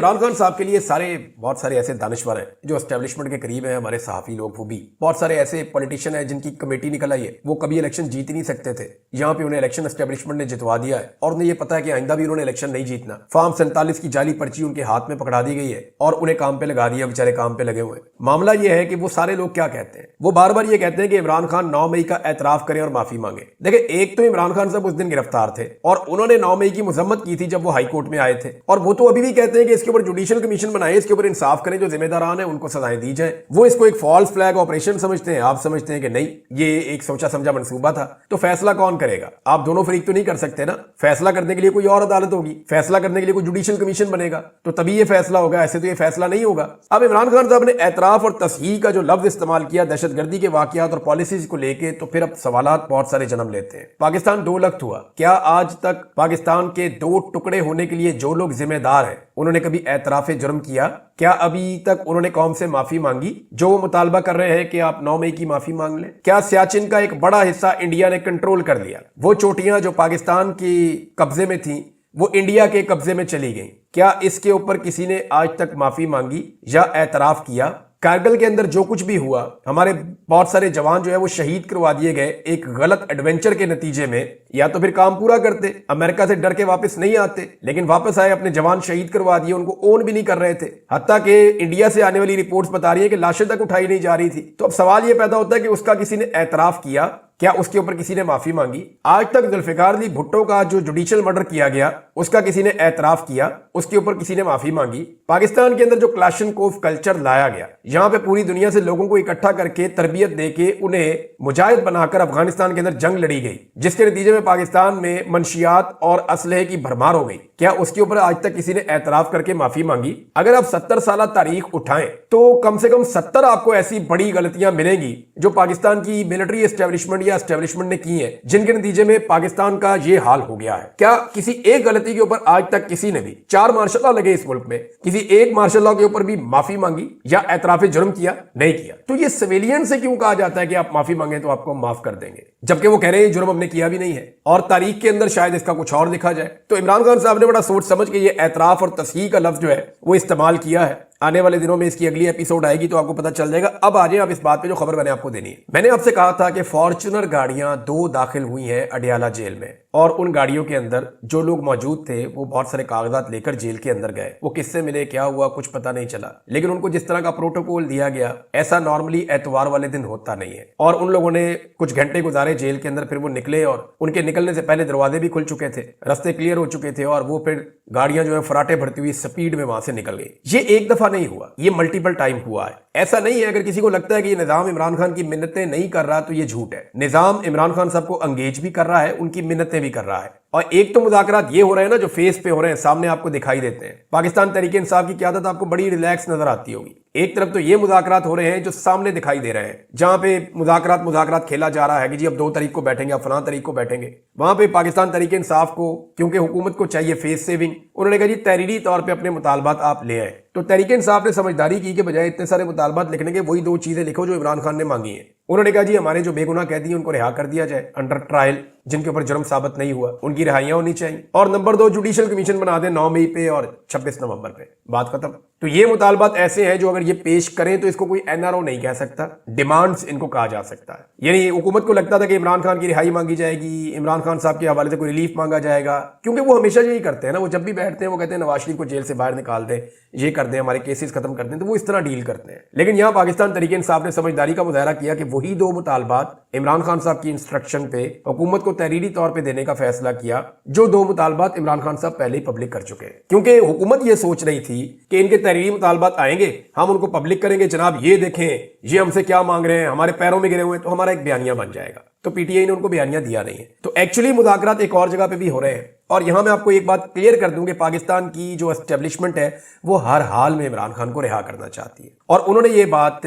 इमरान खान साहब के लिए बहुत सारे ऐसे दानिश्वर हैं जो एस्टेब्लिशमेंट के करीब हैं, हमारे सहाफ़ी लोग वो भी, बहुत सारे ऐसे पॉलिटिशियन हैं जिनकी कमेटी निकल आई है, वो कभी इलेक्शन जीत ही नहीं सकते थे। यहाँ पे उन्हें इलेक्शन एस्टेब्लिशमेंट ने जितवा दिया है और उन्हें ये पता है कि आइंदा भी उन्होंने इलेक्शन नहीं जीतना। फॉर्म 47 की जाली पर्ची उनके हाथ में पकड़ा दी गई है और उन्हें काम पे लगा दिया, बेचारे काम पे लगे हुए हैं। मामला ये है कि वो सारे लोग क्या कहते हैं, वो बार बार ये कहते हैं कि इमरान खान 9 मई का एतराफ करें और माफी मांगे। देखिए, एक तो इमरान खान साहब उस दिन गिरफ्तार थे और उन्होंने 9 मई की मजम्मत की थी जब वो हाई कोर्ट में आए थे, और वो तो अभी भी कहते हैं कि इसके ऊपर जुडिशियल कमीशन बनाए, इसके ऊपर इंसाफ करें, जो जिम्मेदारान है उनको सजाएं दी जाए। वो इसको एक फॉल्स फ्लैग ऑपरेशन समझते हैं, आप समझते हैं कि नहीं, ये एक सोचा समझा मंसूबा था। तो फैसला कौन करेगा? आप दोनों फरीक तो नहीं कर सकते ना। फैसला करने के लिए कोई और अदालत होगी, फैसला करने के लिए कोई जुडिशियल कमीशन बनेगा, तो तभी ये फैसला होगा, ऐसे तो ये फैसला नहीं होगा। अब इमरान खान साहब ने एतराफ और तस्हीह का जो लफ्ज इस्तेमाल किया दहशतगर्दी के वाकयात और पॉलिसीज को लेके, तो फिर अब सवालात बहुत सारे जन्म लेते हैं। पाकिस्तान 2 लख्त हुआ, क्या आज तक पाकिस्तान के 2 टुकड़े होने के लिए जो लोग जिम्मेदार हैं उन्होंने कभी एतराफ जुर्म किया? क्या अभी तक उन्होंने कौम से माफी मांगी जो वो मुतालबा कर रहे हैं कि आप 9 मई की माफी मांग लें? क्या सियाचिन का एक बड़ा हिस्सा इंडिया ने कंट्रोल कर लिया? वो चोटियां जो पाकिस्तान की कब्जे में थी वो इंडिया के कब्जे में चली गई। क्या इसके ऊपर किसी ने आज तक माफी मांगी या एतराफ किया? कारगिल के अंदर जो कुछ भी हुआ, हमारे बहुत सारे जवान जो है वो शहीद करवा दिए गए एक गलत एडवेंचर के नतीजे में। या तो फिर काम पूरा करते, अमेरिका से डर के वापस नहीं आते, लेकिन वापस आए, अपने जवान शहीद करवा दिए, उनको ओन भी नहीं कर रहे थे। हत्ता कि इंडिया से आने वाली रिपोर्ट्स बता रही है कि लाशें तक उठाई नहीं जा रही थी। तो अब सवाल यह पैदा होता है कि उसका किसी ने एतराफ किया? क्या उसके ऊपर किसी ने माफी मांगी? आज तक जुल्फिकार अली भुट्टो का जो जुडिशियल मर्डर किया गया उसका किसी ने एतराफ किया? उसके ऊपर किसी ने माफी मांगी? पाकिस्तान के अंदर जो क्लाशनकोफ कल्चर लाया गया, यहां पे पूरी दुनिया से लोगों को इकट्ठा करके तरबियत देके उन्हें मुजाहिद बनाकर अफगानिस्तान के अंदर जंग लड़ी गई, जिसके नतीजे में पाकिस्तान में मंशियात और असलहे की भरमार हो गई। क्या उसके ऊपर आज तक किसी ने एतराफ करके माफी मांगी? अगर आप 70 साल तारीख उठाएं तो कम से कम 70 आपको ऐसी बड़ी गलतियां मिलेंगी जो पाकिस्तान की मिलिट्री एस्टेब्लिशमेंट एस्टेब्लिशमेंट ने की है, जिनके नतीजे में पाकिस्तान का ये हाल हो गया है। क्या किसी एक गलती के ऊपर आज तक किसी ने भी, 4 मार्शल लॉ लगे इस मुल्क में, किसी एक मार्शल लॉ के ऊपर भी माफी मांगी या एतराफ जुर्म किया? नहीं किया। तो ये सिविलियन से क्यों कहा जाता है कि आप माफी मांगे तो आपको माफ कर देंगे, जबकि वो कह रहे हैं जुर्म हमने किया भी नहीं है और तारीख के अंदर शायद इसका कुछ और लिखा जाए। तो इमरान खान साहब ने बड़ा सोच समझ के ये एतराफ और तस्हीह का लफ्ज जो है वो इस्तेमाल किया है। आने वाले दिनों में इसकी अगली एपिसोड आएगी तो आपको पता चल जाएगा। अब आ जाए आप इस बात पे जो खबर मैंने आपको देनी है। मैंने आपसे कहा था कि फॉर्च्यूनर गाड़ियां 2 दाखिल हुई हैं अडियाला जेल में, और उन गाड़ियों के अंदर जो लोग मौजूद थे वो बहुत सारे कागजात लेकर जेल के अंदर गए। वो किससे मिले, क्या हुआ, कुछ पता नहीं चला, लेकिन उनको जिस तरह का प्रोटोकॉल दिया गया ऐसा नॉर्मली एतवार वाले दिन होता नहीं है। और उन लोगों ने कुछ घंटे गुजारे जेल के अंदर, फिर वो निकले और उनके निकलने से पहले दरवाजे भी खुल चुके थे, रास्ते क्लियर हो चुके थे, और वो फिर गाड़ियां जो है फराटे भरती हुई स्पीड में वहां से निकल गई। ये एक दफा नहीं हुआ, ये मल्टीपल टाइम हुआ है। ऐसा नहीं है, अगर किसी को लगता है कि ये निजाम इमरान खान की मिन्नतें नहीं कर रहा तो ये झूठ है। निजाम इमरान खान साहब को एंगेज भी कर रहा है, उनकी मिन्नतें भी कर रहा है। और एक तो मुज़ाकरात ये हो रहे हैं ना जो फेस पे हो रहे हैं, सामने आपको दिखाई देते हैं। पाकिस्तान तहरीक इंसाफ की क़यादत आपको बड़ी रिलैक्स नजर आती होगी। एक तरफ तो ये मुज़ाकरात हो रहे हैं जो सामने दिखाई दे रहे हैं, जहां पे मुज़ाकरात खेला जा रहा है कि जी अब 2 तारीख को बैठेंगे, अब फलां तारीख को बैठेंगे। वहां पे पाकिस्तान तहरीक इंसाफ को, क्योंकि हुकूमत को चाहिए फेस सेविंग, उन्होंने कहा जी तहरीरी तौर पर अपने मुतालबात आप ले आए। तो तहरीक इंसाफ ने समझदारी की कि बजाय इतने सारे मुतालबात लिखने के वही 2 चीजें लिखो जो इमरान खान ने मांगी है। उन्होंने कहा जी हमारे जो बेगुनाह कैदी हैं उनको रिहा कर दिया जाए अंडर ट्रायल, जिनके ऊपर जुर्म साबित नहीं हुआ उनकी रिहाइयां होनी चाहिए। और नंबर 2, जुडिशियल कमीशन बना दें 9 मई पे और 26 नवंबर पे, बात खत्म। तो ये मुतालबात ऐसे हैं जो अगर ये पेश करें तो इसको कोई एनआरओ नहीं कह सकता, डिमांड्स इनको कहा जा सकता है। यानी हुकूमत को लगता था कि इमरान खान की रिहाई मांगी जाएगी, इमरान खान साहब के हवाले से कोई रिलीफ मांगा जाएगा, क्योंकि वो हमेशा यही करते हैं ना, वो जब भी बैठते हैं वो कहते हैं नवाज शरीफ को जेल से बाहर निकाल दें, ये कर दें, हमारे केसेस खत्म कर दें, तो वो इस तरह डील करते हैं। लेकिन यहाँ पाकिस्तान तहरीक इंसाफ ने समझदारी का मुजाहरा किया कि वही 2 मुतालबात इमरान खान साहब की इंस्ट्रक्शन पे हुकूमत को तहरीरी तौर पे देने का फैसला किया, जो 2 मुतालबात इमरान खान साहब पहले ही पब्लिक कर चुके हैं। क्योंकि हुकूमत ये सोच रही थी कि इनके तहरीरी मुतालबात आएंगे, हम उनको पब्लिक करेंगे, जनाब ये देखें ये हमसे क्या मांग रहे हैं, हमारे पैरों में गिरे हुए हैं, तो हमारा एक बयानिया बन जाएगा। तो पीटीआई ने उनको बयानिया दिया नहीं है। तो एक्चुअली मुज़ाकरात एक और जगह पे भी हो रहे हैं। और यहां मैं आपको एक बात क्लियर कर दूं कि पाकिस्तान की जो एस्टेब्लिशमेंट है वो हर हाल में इमरान खान को रिहा करना चाहती है। और उन्होंने ये बात,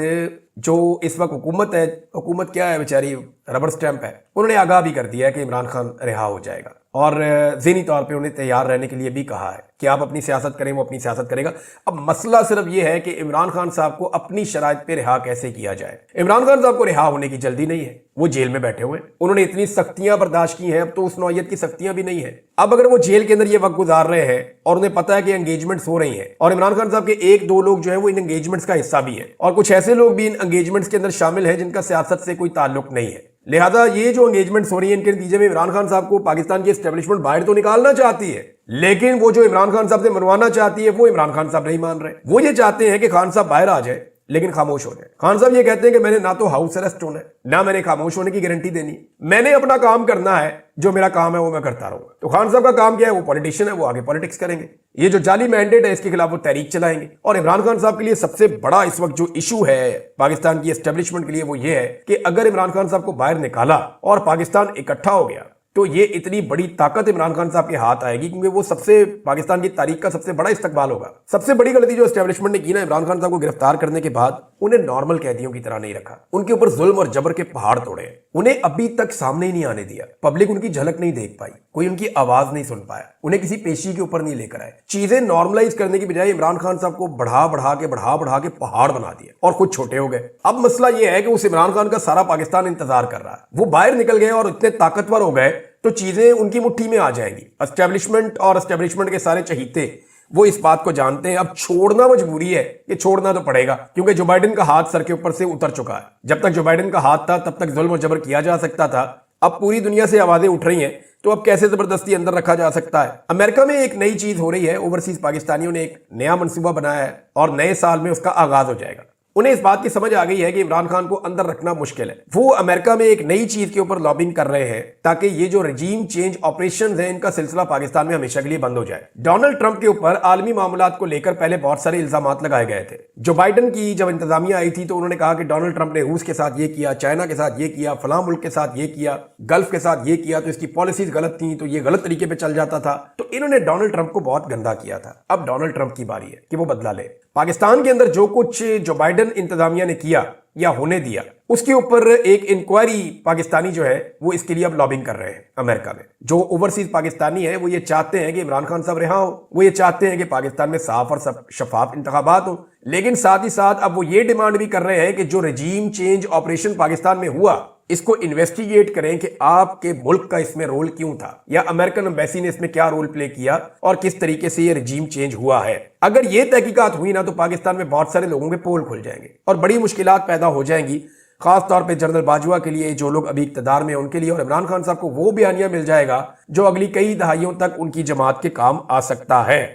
जो इस वक्त हुकूमत है, हुकूमत क्या है बेचारी, रबर स्टैंप है, उन्होंने आगाह भी कर दिया है कि इमरान खान रिहा हो जाएगा। اور ذہنی طور پہ انہیں تیار رہنے کے لیے بھی کہا ہے کہ آپ اپنی سیاست کریں، وہ اپنی سیاست کرے گا۔ اب مسئلہ صرف یہ ہے کہ عمران خان صاحب کو اپنی شرائط پہ رہا کیسے کیا جائے۔ عمران خان صاحب کو رہا ہونے کی جلدی نہیں ہے، وہ جیل میں بیٹھے ہوئے ہیں، انہوں نے اتنی سختیاں برداشت کی ہیں، اب تو اس نوعیت کی سختیاں بھی نہیں ہیں۔ اب اگر وہ جیل کے اندر یہ وقت گزار رہے ہیں اور انہیں پتا ہے کہ انگیجمنٹس ہو رہی ہیں، اور عمران خان صاحب کے ایک دو لوگ جو ہیں وہ ان انگیجمنٹس کا حصہ بھی ہیں، اور کچھ ایسے لوگ بھی ان انگیجمنٹس کے اندر شامل ہیں جن کا سیاست سے کوئی تعلق نہیں ہے، لہذا یہ جو انگیجمنٹس ہو رہی ہیں ان کے نتیجے میں عمران خان صاحب کو پاکستان کی اسٹیبلشمنٹ باہر تو نکالنا چاہتی ہے، لیکن وہ جو عمران خان صاحب سے منوانا چاہتی ہے وہ عمران خان صاحب نہیں مان رہے۔ وہ یہ چاہتے ہیں کہ خان صاحب باہر آ جائے لیکن خاموش ہو جائے۔ خان صاحب یہ کہتے ہیں کہ میں نے نہ تو ہاؤس اریسٹ ہونا ہے، نہ میں نے خاموش ہونے کی گارنٹی دینی، میں نے اپنا کام کرنا ہے، جو میرا کام ہے وہ میں کرتا رہوں گا۔ تو خان صاحب کا کام کیا ہے؟ وہ پولیٹیشین ہے، وہ آگے پالیٹکس کریں گے، یہ جو جعلی مینڈیٹ ہے اس کے خلاف وہ تحریک چلائیں گے۔ اور عمران خان صاحب کے لیے سب سے بڑا اس وقت جو ایشو ہے پاکستان کی اسٹیبلشمنٹ کے لیے وہ یہ ہے کہ اگر عمران خان صاحب کو باہر نکالا اور پاکستان اکٹھا ہو گیا تو یہ اتنی بڑی طاقت عمران خان صاحب کے ہاتھ آئے گی، کیونکہ وہ سب سے پاکستان کی تاریخ کا سب سے بڑا استقبال ہوگا۔ سب سے بڑی غلطی جو اسٹیبلشمنٹ نے کی نا، عمران خان صاحب کو گرفتار کرنے کے بعد انہیں نارمل قیدیوں کی طرح نہیں رکھا، ان کے اوپر ظلم اور جبر کے پہاڑ توڑے، انہیں ابھی تک سامنے ہی نہیں آنے دیا، پبلک ان کی جھلک نہیں دیکھ پائی، کوئی ان کی آواز نہیں سن پایا، انہیں کسی پیشی کے اوپر نہیں لے کر آئے۔ چیزیں نارملائز کرنے کی بجائے عمران خان صاحب کو بڑھا بڑھا کے پہاڑ بنا دیا اور خود چھوٹے ہو گئے۔ اب مسئلہ یہ ہے کہ اس عمران خان کا سارا پاکستان انتظار کر رہا ہے، وہ باہر نکل گئے اور اتنے طاقتور ہو گئے تو چیزیں ان کی مٹھی میں آ جائیں گی۔ اسٹیبلشمنٹ اور اسٹیبلشمنٹ کے سارے چہیتے وہ اس بات کو جانتے ہیں، اب چھوڑنا مجبوری ہے، یہ چھوڑنا تو پڑے گا کیونکہ جو بائیڈن کا ہاتھ سر کے اوپر سے اتر چکا ہے۔ جب تک جو بائیڈن کا ہاتھ تھا تب تک ظلم و جبر کیا جا سکتا تھا، اب پوری دنیا سے آوازیں اٹھ رہی ہیں تو اب کیسے زبردستی اندر رکھا جا سکتا ہے۔ امریکہ میں ایک نئی چیز ہو رہی ہے، اوورسیز پاکستانیوں نے ایک نیا منصوبہ بنایا ہے اور نئے سال میں اس کا آغاز ہو جائے گا۔ انہیں اس بات کی سمجھ آ گئی ہے کہ عمران خان کو اندر رکھنا مشکل ہے، وہ امریکہ میں ایک نئی چیز کے اوپر لابنگ کر رہے ہیں تاکہ یہ جو رجیم چینج آپریشنز ہیں ان کا سلسلہ پاکستان میں ہمیشہ کے لیے بند ہو جائے۔ ڈونلڈ ٹرمپ کے اوپر عالمی معاملات کو لے کر پہلے بہت سارے الزامات لگائے گئے تھے۔ جو بائیڈن کی جب انتظامیہ آئی تھی تو انہوں نے کہا کہ ڈونلڈ ٹرمپ نے روس کے ساتھ یہ کیا، چائنا کے ساتھ یہ کیا، فلاں ملک کے ساتھ یہ کیا، گلف کے ساتھ یہ کیا، تو اس کی پالیسیز غلط تھیں تو یہ غلط طریقے پہ چل جاتا تھا، تو انہوں نے ڈونلڈ ٹرمپ کو بہت گندا کیا تھا۔ اب ڈونلڈ ٹرمپ کی باری ہے کہ وہ بدلہ لے۔ پاکستان کے اندر جو کچھ جو بائیڈن انتظامیہ نے کیا یا ہونے دیا اس کے اوپر ایک انکوائری پاکستانی جو ہے وہ اس کے لیے اب لابنگ کر رہے ہیں امریکہ میں۔ جو اوورسیز پاکستانی ہیں وہ یہ چاہتے ہیں کہ عمران خان صاحب رہا ہوں، وہ یہ چاہتے ہیں کہ پاکستان میں صاف اور شفاف انتخابات ہوں، لیکن ساتھ ہی ساتھ اب وہ یہ ڈیمانڈ بھی کر رہے ہیں کہ جو رجیم چینج آپریشن پاکستان میں ہوا اس کو انویسٹیگیٹ کریں کہ آپ کے ملک کا اس میں رول کیوں تھا، یا امریکن ایمبیسی نے اس میں کیا رول پلے کیا اور کس طریقے سے یہ رجیم چینج ہوا ہے۔ اگر یہ تحقیقات ہوئی نا تو پاکستان میں بہت سارے لوگوں کے پول کھل جائیں گے اور بڑی مشکلات پیدا ہو جائیں گی، خاص طور پہ جنرل باجوہ کے لیے، جو لوگ ابھی اقتدار میں ہیں ان کے لیے، اور عمران خان صاحب کو وہ بیانیہ مل جائے گا جو اگلی کئی دہائیوں تک ان کی جماعت کے کام آ سکتا ہے۔